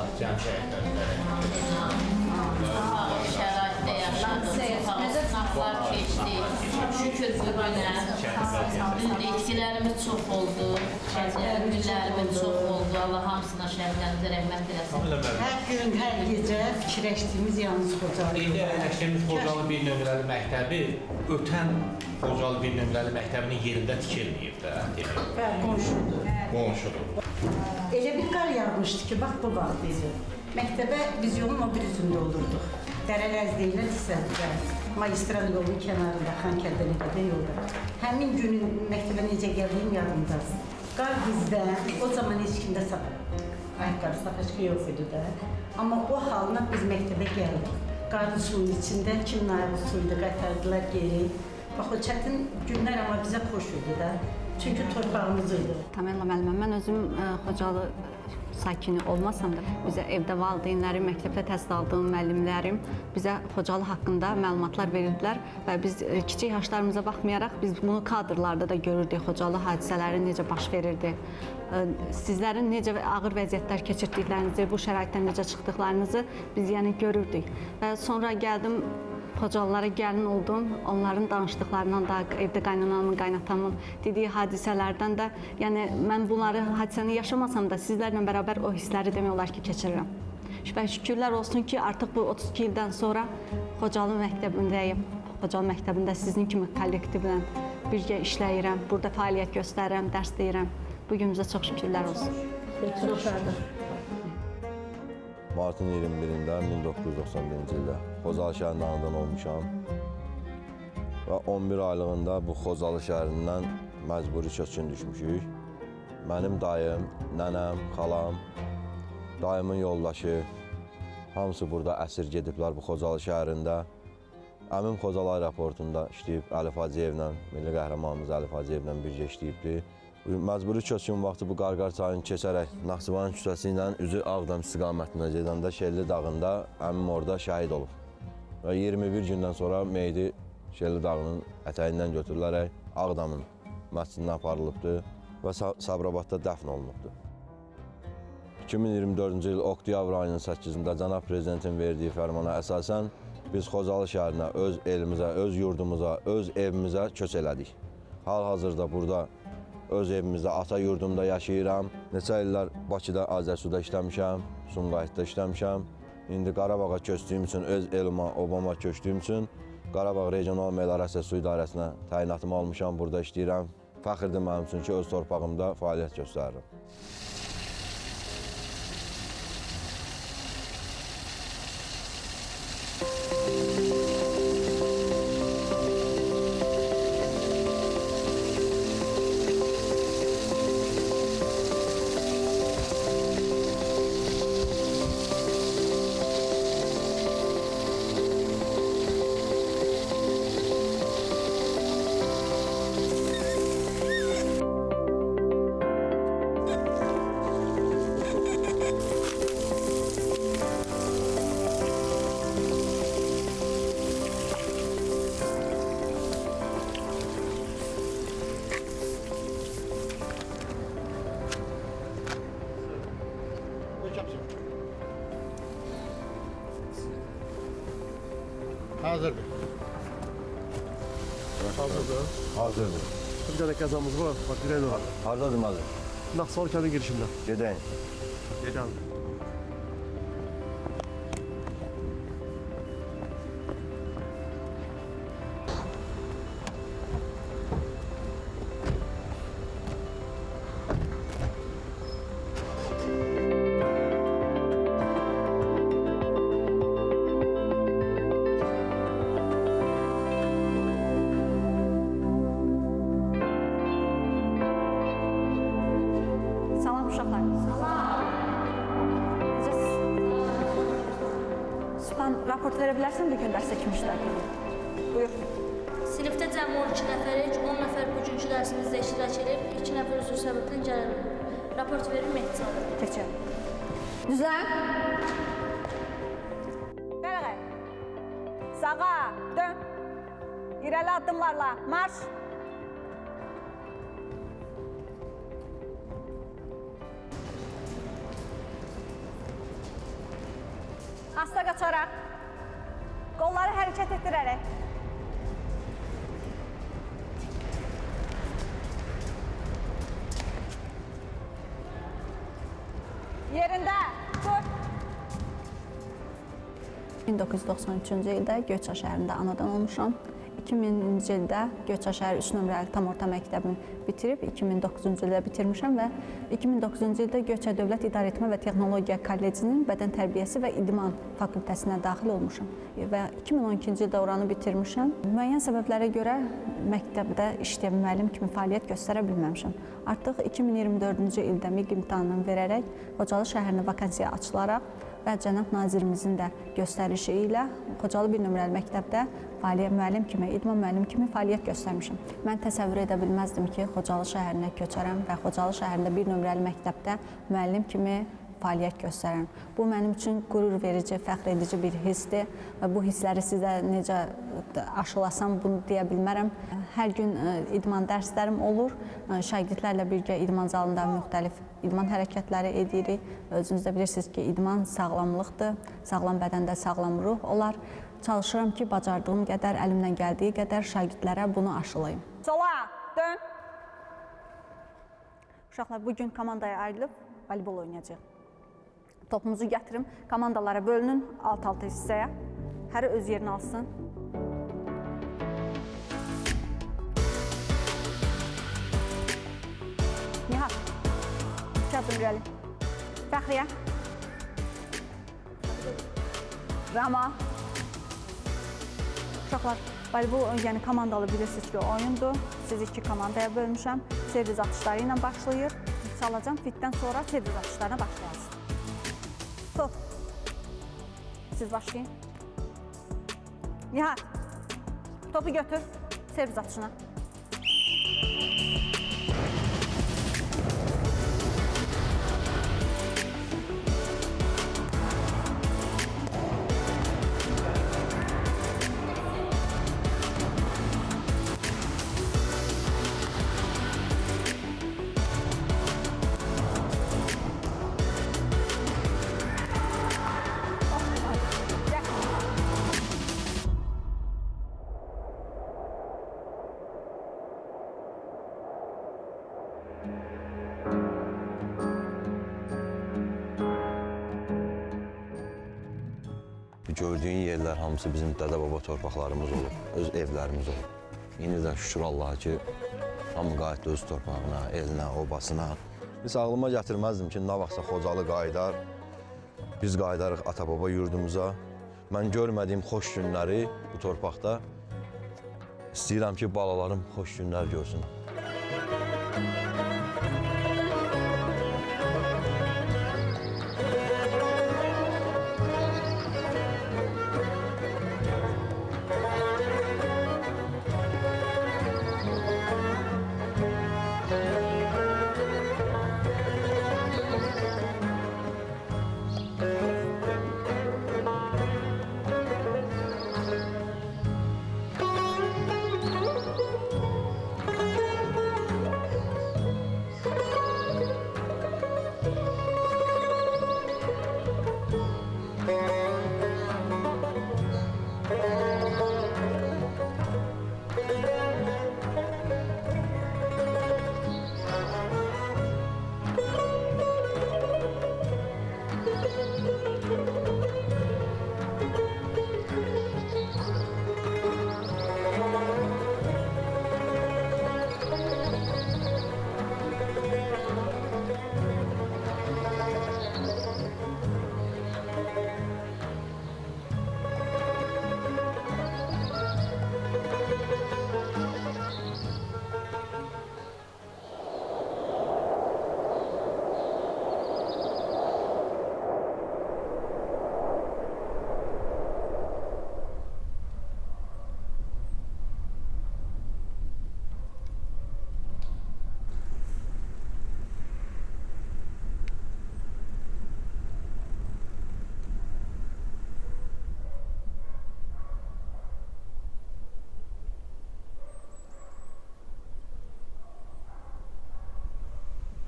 Allah can şəhidlərə. Şəraitdə yaşadım, çox sınaqlar keçdi. Şükür bu günə. Düzdür, itkilərimiz çox oldu, günlərimiz çox oldu. Allah hamısına şəhidlərimizə rəhmət eləsin. Hər gün, hər gecə fikirləşdiyimiz yalnız Xocalı. İndi əyləşdiyimiz Xocalı bir nömrəli məktəbi ötən Xocalı bir nömrəli məktəbinin yerində tikilməyib də. Qonşudur. Qonşudur. Elə bir qar yağmışdı ki, bax bu vaxt idi. Məktəbə biz yolun o bir üzündə olurduq. Dərələr deyilən hissədə, magistral yolun kənarında, Xankəldən edən yolda. Həmin günün məktəbə necə gəldiyim yadımdadır. Qar bizdən, o zaman heç kimdə ayaqqabı, sapaçka yox idi də. Amma o halına biz məktəbə gəldik. Qarın suyun içində, kimin ayağı suydu, qaytardılar geri. Bax, o çətin günlər amma bizə xoş idi də. Çünki torpağımız idi. Tamela müəllimə, mən özüm Xocalı sakini olmasam da bizə evdə valideynlərim, məktəbdə təhsil aldığım müəllimlərim bizə Xocalı haqqında məlumatlar verirdilər və biz kiçik yaşlarımıza baxmayaraq biz bunu kadrlarda da görürdük. Xocalı hadisələri necə baş verirdi. Sizlərin necə ağır vəziyyətlər keçirdiklərinizi, bu şəraitdən necə çıxdıqlarınızı biz yəni görürdük. Və sonra gəldim Xocalılara gəlin oldum, onların danışdıqlarından da, evdə qaynanamın, qaynatamın dediyi hadisələrdən də, yəni mən bunları, hadisəni yaşamasam da sizlərlə bərabər o hissləri demək olar ki, keçirirəm. Və şükürlər olsun ki, artıq bu 32 ildən sonra Xocalı məktəbindəyim. Xocalı məktəbində sizin kimi kollektivlə birgə işləyirəm, burada fəaliyyət göstərirəm, dərs deyirəm. Bu günümüzə çox şükürlər olsun. Martın 21-də 1991-ci ildə Xocalı şəhərində anadan olmuşam və 11 aylığında bu Xocalı şəhərindən məcburi köçkün düşmüşük. Mənim dayım, nənəm, xalam, dayımın yoldaşı, hamısı burada əsir gediblər bu Xocalı şəhərində. Əmim Xocalı aeroportunda işləyib, Əlif Hacıyevlə, milli qəhrəmanımız Əlif Hacıyevlə birgə işləyibdir. Məcburi köçkün vaxtı bu Qarqar çayını keçərək Naxçıvan küçəsi ilə üzü Ağdam istiqamətində gedəndə Şelli dağında əmim orada şəhid olub. Və 21 gündən sonra meyidi Şelli dağının ətəyindən götürülərək Ağdamın məscidinə aparılıbdır və Sabirabadda dəfn olunubdur. 2024-cü il oktyabr ayının 8-də Cənab Prezidentin verdiyi fərmana əsasən biz Xocalı şəhərinə, öz elimizə, öz yurdumuza, öz evimizə köç elədik. Hal-hazırda burada öz evimizdə, ata yurdumda yaşayıram. Neçə illər Bakıda, Azərsuda işləmişəm, Sumqayıtda işləmişəm. İndi Qarabağa köçdüyüm üçün, öz elimə, obama köçdüyüm üçün Qarabağ Regional Meliorasiya Su İdarəsinə təyinatımı almışam, burada işləyirəm. Fəxirdir mənim üçün ki, öz torpağımda fəaliyyət göstərirəm. Hazırdır. Hazırdır. Hazırdır. Bir tane kazamız var. Bak direğin var. Hardadır mazır? Naxçıvan kəndin girişində. Gedəyin. Gedəlim. Salam uşaqlar. Sübhan, raport verə bilərsən bu gün dərsə kim işlədi? Buyur. Sinifdə cəmi 12 nəfərik, 10 nəfər bugünkü dərsimizdə iştirak edib, 2 nəfər üzrü səbəbdən gəlirəm. Raport verir Mehdican. Keçək. Düzlən. Bəli. Sağa, dön. İrəli addımlarla, marş. Asta qaçaraq. Qolları hərəkət etdirərək. Yerində. Dur. 1993-cü ildə Göyçay şəhərində anadan olmuşam. 2000-ci ildə Göyçay şəhər 3 nömrəli tam orta məktəbini bitirib, 2009-cu ildə bitirmişəm və 2009-cu ildə Göyçay Dövlət İdarəetmə və Texnologiya Kollecinin Bədən Tərbiyəsi və İdman fakültəsinə daxil olmuşam və 2012-ci ildə oranı bitirmişəm. Müəyyən səbəblərə görə məktəbdə işləyən müəllim kimi fəaliyyət göstərə bilməmişəm. Artıq 2024-cü ildə MİQ imtahanını verərək Xocalı şəhərinə vakansiya açılaraq və cənab nazirimizin də göstərişi ilə Xocalı 1 nömrəli məktəbdə müəllim kimi, idman müəllim kimi fəaliyyət göstərmişəm. Mən təsəvvür edə bilməzdim ki, Xocalı şəhərinə köçərəm və Xocalı şəhərində 1 nömrəli məktəbdə müəllim kimi fəaliyyət göstərərəm. Bu mənim üçün qürur verici, fəxr edici bir hissdir və bu hissləri sizə necə aşılasam bunu deyə bilmərəm. Hər gün idman dərslərim olur. Şagirdlərlə birgə idman zalında müxtəlif idman hərəkətləri edirik. Özünüz də bilirsiniz ki, idman sağlamlıqdır. Sağlam bədəndə sağlam ruh olar. Çalışıram ki, bacardığım qədər, əlimdən gəldiyi qədər şagirdlərə bunu aşılayım. Sola, dön. Uşaqlar, bugün komandaya ayrılıb voleybol oynayacaq. Topumuzu gətirim, komandalara bölünün, alt-altı hissəyə. Həri öz yerini alsın. Nihat, 2 adım irəli. Fəxriyə. Rama. Uşaqlar, voleybol yəni komandalı bilirsiniz ki, oyundur. Sizi 2 komandaya bölmüşəm. Servis atışları ilə başlayır. Salacam, fitdən sonra servis atışlarına başlayasınız. Top. Siz başlayın. Nihat, topu götür, servis atışına. Gördüyün yerlər hamısı bizim dədə-baba torpaqlarımız olub, öz evlərimiz olub. İndi də şükür Allaha ki, hamı qayıtdı öz torpağına, elinə, obasına. Biz ağlıma gətirməzdim ki, nə vaxtsa Xocalı qayıdar, biz qayıdarıq ata-baba yurdumuza. Mən görmədiyim xoş günləri bu torpaqda istəyirəm ki, balalarım xoş günlər görsün.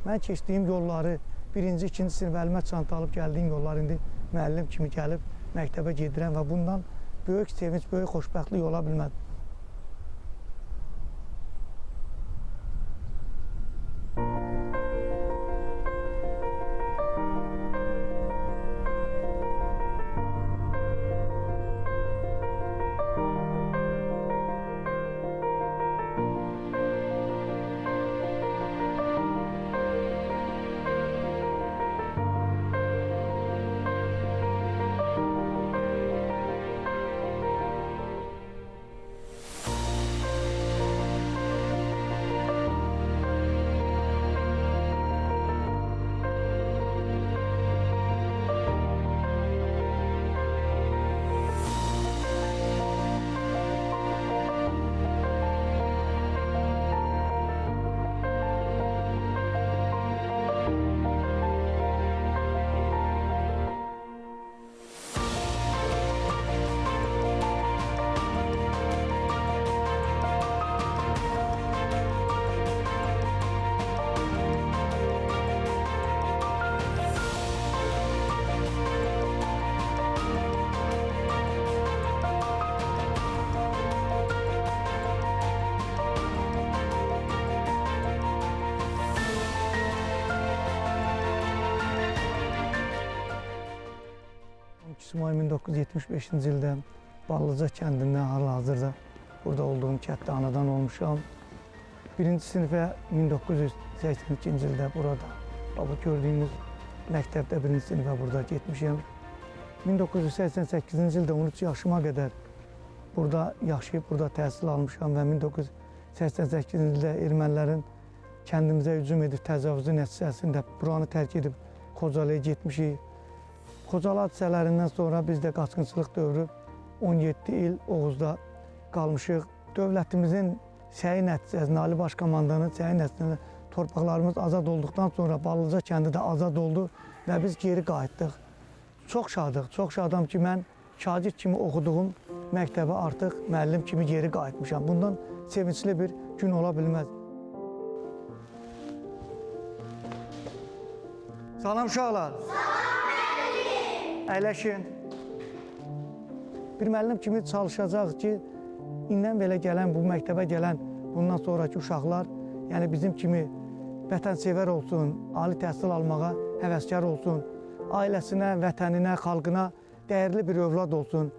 Mən keçdiyim yolları, birinci, ikinci sinif əlimə çanta alıb gəldiyim yollar indi müəllim kimi gəlib məktəbə gedirəm və bundan böyük sevinç, böyük xoşbəxtlik ola bilməz. May 1975-ci ildə Ballıca kəndində hal-hazırda burada olduğum kənddə anadan olmuşam. Birinci sinifə 1982-ci ildə burada, bu gördüyünüz məktəbdə birinci sinifə burada getmişəm. 1988-ci ildə 13 yaşıma qədər burada yaşayıb, burada təhsil almışam və 1988-ci ildə ermənilərin kəndimizə hücum edib təcavüzü nəticəsində buranı tərk edib Xocalıya getmişik. Xocalı hadisələrindən sonra biz də qaçqınçılıq dövrü 17 il Oğuzda qalmışıq. Dövlətimizin səyi nəticəsində, Ali Baş Komandanın səyi nəticəsində torpaqlarımız azad olduqdan sonra Ballıca kəndi də azad oldu və biz geri qayıtdıq. Çox şadıq, çox şadam ki, mən şagird kimi oxuduğum məktəbə artıq müəllim kimi geri qayıtmışam. Bundan sevincli bir gün ola bilməz. Salam uşaqlar. Əyləşin. Bir müəllim kimi çalışacaq ki, indən belə gələn, bu məktəbə gələn bundan sonraki uşaqlar, yəni bizim kimi vətənsevər olsun, ali təhsil almağa həvəskar olsun, ailəsinə, vətəninə, xalqına dəyərli bir övlad olsun.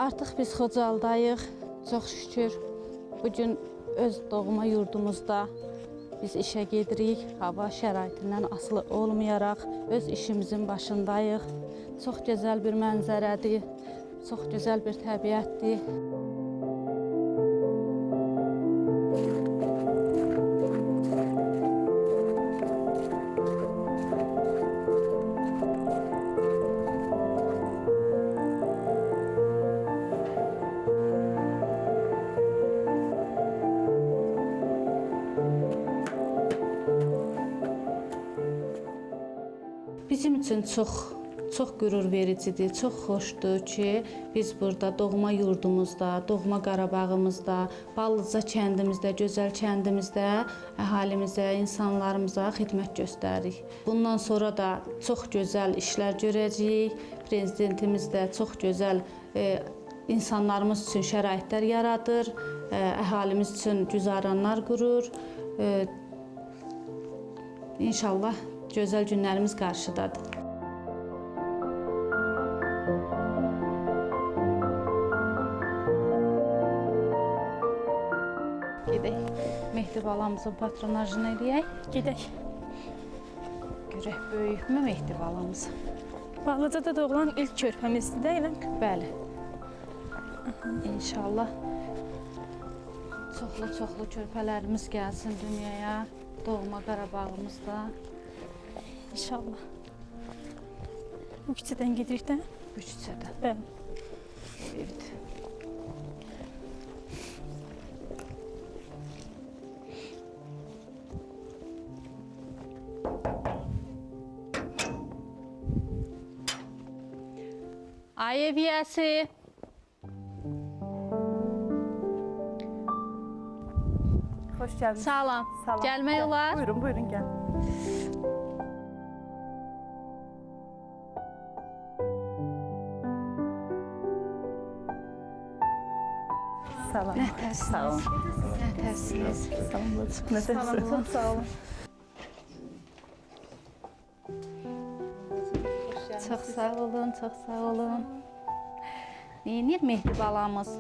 Artıq biz Xocalıdayıq, çox şükür. Bugün öz doğma yurdumuzda biz işə gedirik, hava şəraitindən asılı olmayaraq öz işimizin başındayıq. Çox gözəl bir mənzərədir, çox gözəl bir təbiətdir. Bizim üçün çox qürur vericidir, çox xoşdur ki, biz burada doğma yurdumuzda, doğma Qarabağımızda, Ballıca kəndimizdə, gözəl kəndimizdə əhalimizə, insanlarımıza xidmət göstəririk. Bundan sonra da çox gözəl işlər görəcəyik. Prezidentimiz də çox gözəl insanlarımız üçün şəraitlər yaradır, əhalimiz üçün güzaranlar qurur. İnşallah gözəl günlərimiz qarşıdadır. Gedək, Mehdi balamızın patronajını eləyək. Gedək. Görək, böyükmü Mehdi balamız? Ballıcada doğulan ilk körpəmizdir də elə? Bəli. İnşallah çoxlu körpələrimiz gəlsin dünyaya, doğma Qarabağımızda. İnşallah. Bu küçədən gedirik də? Bu küçədən. Bəli. Evet. Ay ev yiyəsi. Hoş geldiniz. Salam. Salam. Gəlmək olar? Buyurun, buyurun gel. Salam. Sağ olun. Nətəsiniz? Salam. Çok sağ olun. Çox sağ olun, çox sağ olun. Neynir Mehdi balamız?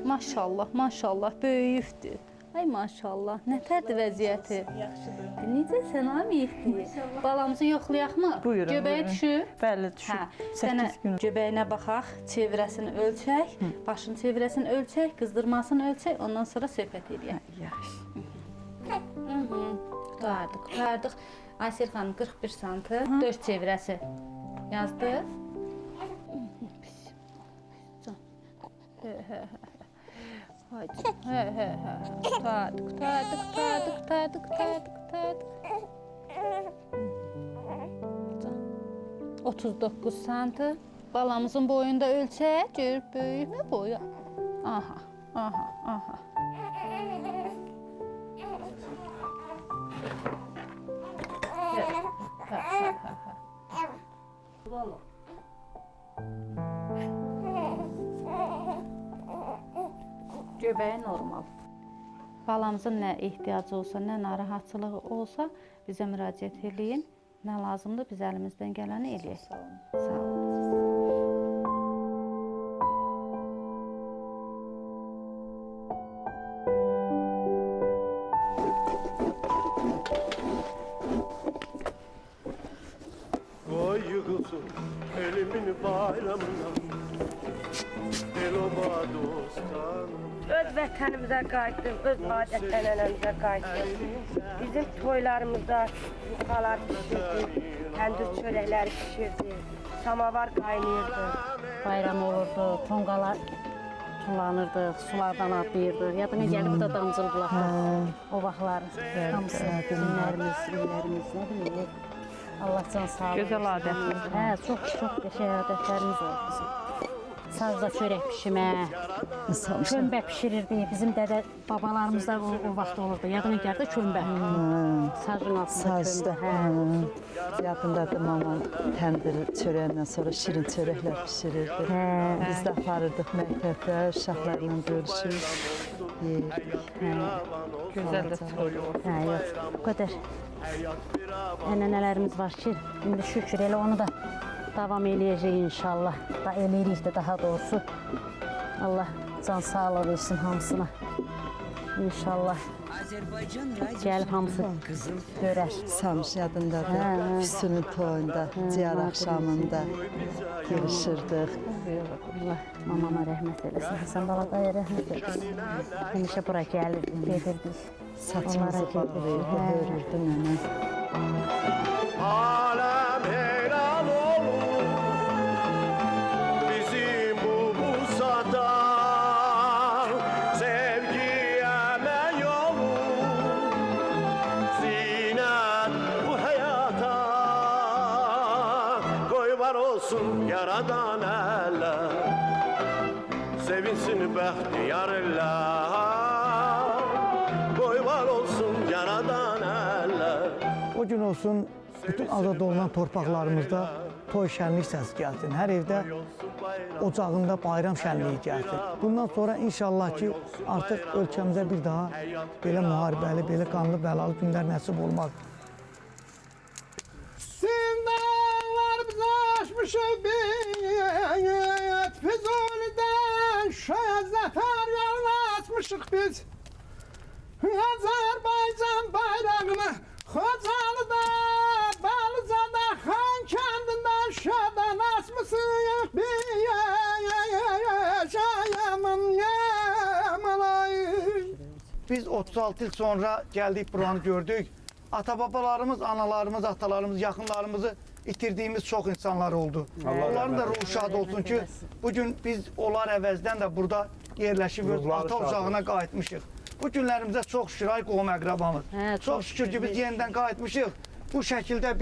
Maşallah, maşallah, böyüyübdür. Ay maşallah, nətərdir vəziyyəti? Yaxşıdır. Necəsən ha Mehdi? Balamızı yoxlayaqmı? Buyurun, Göbəyə buyurun. düşür. Bəli, düşün. Hə, sənə 8 gün. göbəyinə baxaq, çevrəsini ölçək, başın çevrəsini ölçək, qızdırmasını ölçək, ondan sonra söhbət edək. Yaxşı. Qutardıq, qutardıq. Aysel xanım 41 santı, 4 çevrəsi. Yazdı? Haydi. Qutardıq, qutardıq, qutardıq, qutardıq, qutardıq, qutardıq. 39 santı. Balamızın boyunda ölçək, gör böyükmü boyu? Aha, aha, aha. Göbəyi normal. Balamızın nə ehtiyacı olsa, nə narahatçılığı olsa bizə müraciət eləyin. Nə lazımdır biz əlimizdən gələni eləyək. Sağ olun. Sağ olun. Vay yığılsın elimin bayramına. El oba dostanım. Öz vətənimizə qayıtdım, öz adət-ənənəmizə qayıtdım. Bizim toylarımızda yuxalar pişirdi, təndir çörəkləri pişirdi, samavar qaynayırdı. Bayram olurdu, tonqalar tullanırdıq, sulardan atlayırdıq. Yadına gəlib bu da damcıl bulaqdır. O vaxtlar hamısı günlərimiz, illərimiz, nə bilim. Allah can sağ olsun. Gözəl adətimiz. Hə, çox qəşəng adətlərimiz var bizim. Sazda çörək pişirmə, kömbə pişirirdi. Bizim dədə babalarımız da o vaxt olurdu. Yadına gəldi kömbə. Sazın altında kömbə. Yadındadır mama təndir çörəyindən sonra şirin çörəklər pişirirdi. Biz də aparırdıq məktəbdə, uşaqlarla görüşür, yeyirdik. Gözəl də toy olur. Hə, yox, bu qədər ənənələrimiz var ki, indi şükür elə onu da davam eləyəcək inşallah. Da eləyirik də daha doğrusu. Allah can sağlığı versin hamısına. İnşallah gəlib hamısı görər. Samış yadındadır, Füsunun toyunda, ciyar axşamında görüşürdük. Allah mamama rəhmət eləsin. Həsən bala daya rəhmət eləsin. Həmişə bura gəlirdik, gedirdik. Saçımızı bağlayırdı, hörürdü nənə. Alem helal olur bizim bu vusata. Sevgi emek olur zinet bu hayata. Koy var olsun yaradan eller, sevinsin bəxtiyar eller. Koy var olsun yaradan eller. O gün olsun bütün azad olunan torpaqlarımızda toy şənlik səsi gəlsin. Hər evdə ocağında bayram şənliyi gəlsin. Bundan sonra inşallah ki, artıq ölkəmizə bir daha belə müharibəli, belə qanlı, bəlalı günlər nəsib olmaz. Zindanlar biz aşmışıq biz, Füzuli'dən Şaya zəfər yolunu açmışıq biz. Azərbaycan bayrağını Xocalı'da, Balıca'da, Xankəndindən Şadan asmışıq biz. Biz 36 il sonra gəldik buranı gördük. Ata-babalarımız, analarımız, atalarımız, yaxınlarımızı itirdiyimiz çox insanlar oldu. Onların da ruhu şad olsun ki, bugün biz onlar əvəzdən də burada yerləşib ata ocağına qayıtmışıq. Bu günlərimizə çox şükür, ay qohum əqrabamız. Çox şükür ki, biz yenidən qayıtmışıq. Bu şəkildə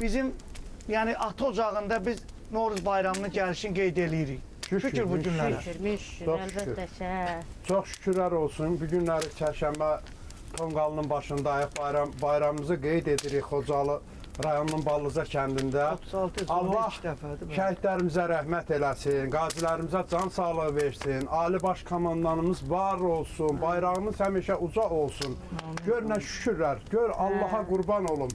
bizim yəni ata ocağında biz Novruz bayramını gəlişini qeyd eləyirik. Şükür bu günlərə. Şükür, əlbəttə ki. Çox şükürlər olsun. Bu günləri çərşənbə tonqalının başındayıq. Bayramımızı qeyd edirik Xocalı rayonunun Ballıca kəndində. 36 Allah ilk dəfədir. şəhidlərimizə rəhmət eləsin, qazilərimizə can sağlığı versin, Ali Baş Komandanımız var olsun, bayrağımız həmişə uca olsun. Gör nə şükürlər, gör Allaha qurban olum.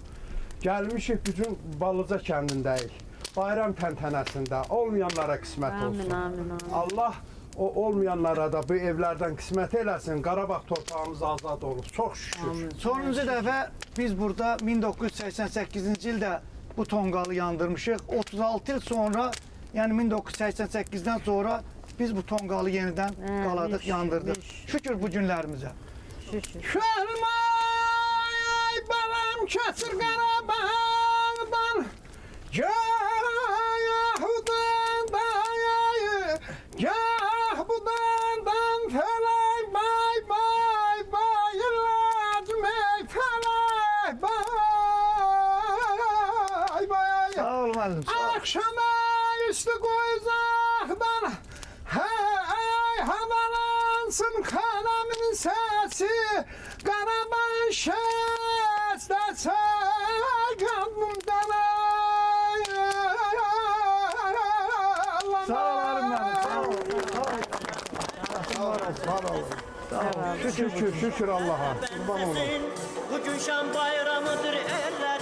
Gəlmişik bütün Ballıca kəndindəyik. Bayram təntənəsində olmayanlara qismət olsun. Allah o olmayanlara da bu evlərdən qismət eləsin. Qarabağ torpağımız azad olub. Çox şükür. Sonuncu dəfə biz burada 1988-ci ildə bu tonqalı yandırmışıq. 36 il sonra, yəni 1988-dən sonra biz bu tonqalı yenidən qaladıq, yandırdıq. Şükür bu günlərimizə. Şərmay balam keçir Qarabağdan, Yahudan dayayı, Yahudan felek bay bay bay, ilacmek felek bay bay. Sağ ol müəllim, sağ ol. Akşama üstü koyzacaktan, hey havalansın kanamın sesi, Qarabağ şəstəsə qanımdan. Sağ olun müəllim, sağ ol. Şükür Allah'a. Qurban olun. Bugün şan bayramıdır eller.